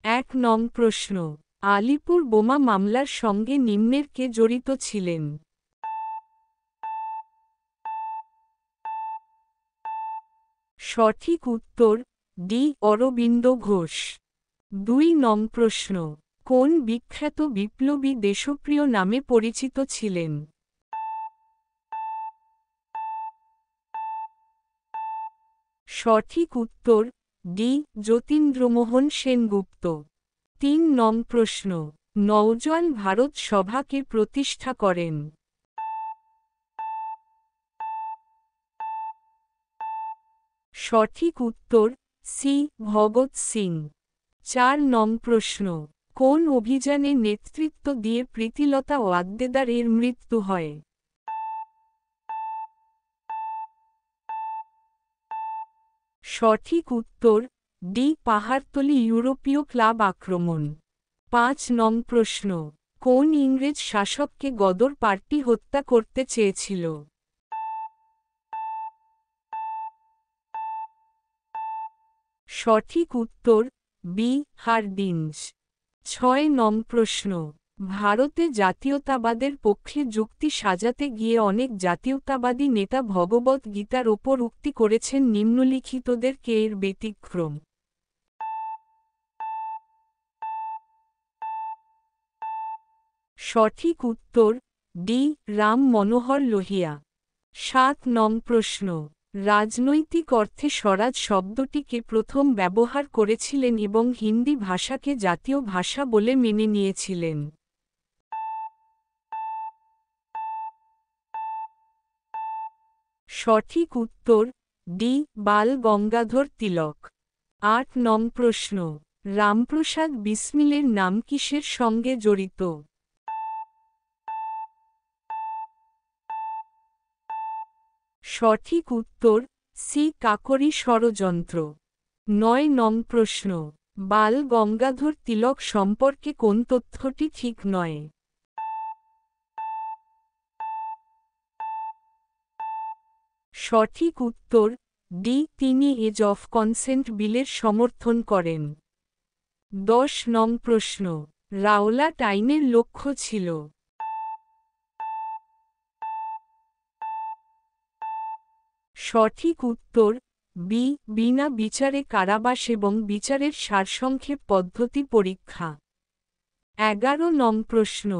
এক নং প্রশ্ন, আলিপুর বোমা মামলার সঙ্গে নিম্নের কে জড়িত ছিলেন? সঠিক উত্তর ডি অরবিন্দ ঘোষ। ২ নং প্রশ্ন, কোন বিখ্যাত বিপ্লবী দেশপ্রিয় নামে পরিচিত ছিলেন? সঠিক উত্তর ডি যতীন্দ্রমোহন সেনগুপ্ত। ৩ নং প্রশ্ন, নওজোয়ান ভারত সভাকে প্রতিষ্ঠা করেন? সঠিক উত্তর সি ভগৎ সিং। ৪ নং প্রশ্ন, কোন অভিযানে নেতৃত্ব দিয়ে প্রীতিলতা ওয়াদ্দেদার এর মৃত্যু হয়? সঠিক উত্তর ডি পাহাড়তলি ইউরোপীয় ক্লাব আক্রমণ। ৫ নং প্রশ্ন, কোন ইংরেজ শাসককে গদর পার্টি হত্যা করতে চেয়েছিল? সঠিক উত্তর বি হার্ডিঞ্জ। ৬ নং প্রশ্ন, ভারতে জাতীয়তাবাদের পক্ষে যুক্তি সাজাতে গিয়ে অনেক জাতীয়তাবাদী নেতা ভগবত গীতার ওপর উক্তি করেছেন নিম্নলিখিতদের কে এর ব্যতিক্রম? সঠিক উত্তর ডি রাম মনোহর লোহিয়া। ৭ নং প্রশ্ন, রাজনৈতিক অর্থে স্বরাজ শব্দটিকে প্রথম ব্যবহার করেছিলেন এবং হিন্দি ভাষাকে জাতীয় ভাষা বলে মেনে নিয়েছিলেন? সঠিক উত্তর ডি বাল গঙ্গাধর তিলক। ৮ নং প্রশ্ন, রামপ্রসাদ বিসমিলের নাম কিসের সঙ্গে জড়িত? সঠিক উত্তর সি কাকরি ষড়যন্ত্র। ৯ নং প্রশ্ন, বাল গঙ্গাধর তিলক সম্পর্কে কোন তথ্যটি ঠিক নয়? সঠিক উত্তর ডি তিনি এজ অফ কনসেন্ট বিলের সমর্থন করেন। ১০ নং প্রশ্ন, রাওলাট আইনের লক্ষ্য ছিল? সঠিক উত্তর বি বিনা বিচারে কারাবাস এবং বিচারের সারসংক্ষেপ পদ্ধতি পরীক্ষা। ১১ নং প্রশ্ন,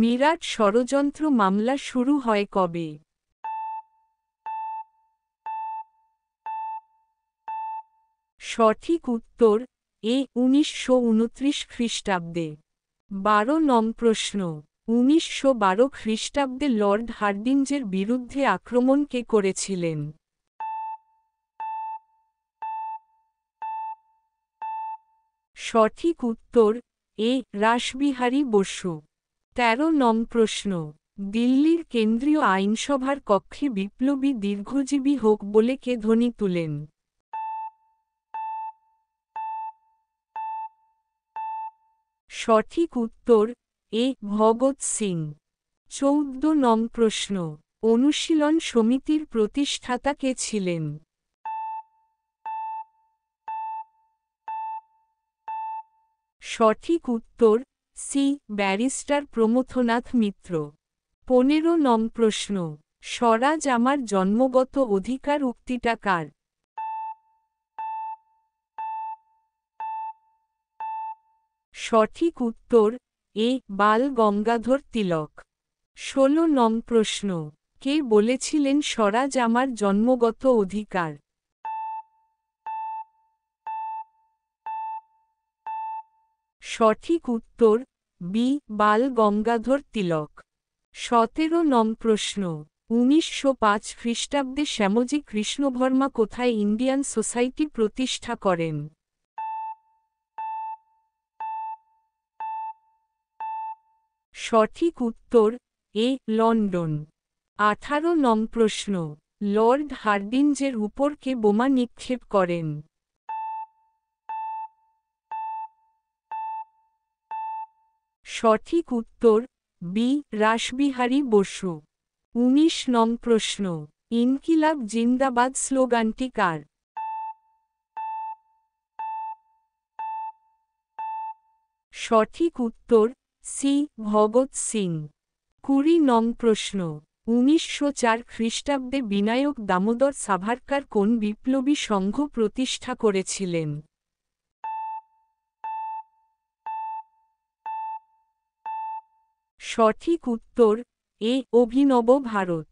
মিরাট ষড়যন্ত্র মামলা শুরু হয় কবে? সঠিক উত্তর এ ১৯২৯ খ্রিস্টাব্দে। ১২ নং প্রশ্ন, ১৯১২ খ্রিস্টাব্দে লর্ড হার্ডিঞ্জের বিরুদ্ধে আক্রমণ কে করেছিলেন? সঠিক উত্তর এ রাসবিহারী বসু। ১৩ নং প্রশ্ন, দিল্লির কেন্দ্রীয় আইনসভার কক্ষে বিপ্লবী দীর্ঘজীবী হোক বলে কে ধ্বনি তুলেন? সঠিক উত্তর এ ভগৎ সিং। ১৪ নং প্রশ্ন, অনুশীলন সমিতির প্রতিষ্ঠাতা কে ছিলেন? সঠিক উত্তর সি ব্যারিস্টার প্রমথনাথ মিত্র। ১৫ নং প্রশ্ন, স্বরাজ আমার জন্মগত অধিকার উক্তিটা কার? সঠিক উত্তর এ বাল গঙ্গাধর তিলক। ১৬ নং প্রশ্ন, কে বলেছিলেন স্বরাজ আমার জন্মগত অধিকার? সঠিক উত্তর বি বাল গঙ্গাধর তিলক। ১৭ নং প্রশ্ন, ১৯০৫ খ্রিস্টাব্দে শ্যামজি কৃষ্ণবর্মা কোথায় ইন্ডিয়ান সোসাইটি প্রতিষ্ঠা করেন? সঠিক উত্তর এ লন্ডন। ১৮ নং প্রশ্ন, লর্ড হার্ডিঞ্জের উপর কে বোমা নিক্ষেপ করেন? সঠিক উত্তর বি রাসবিহারী বসু। ১৯ নং প্রশ্ন, ইনকিলাব জিন্দাবাদ স্লোগানটি কার? সঠিক উত্তর সি ভগৎ সিং। ২০ নং প্রশ্ন ১৯০৪ খ্রিস্টাব্দে বিনায়ক দামোদর সাভারকার কোন বিপ্লবী সংঘ প্রতিষ্ঠা করেছিলেন? সঠিক উত্তর এ অভিনব ভারত।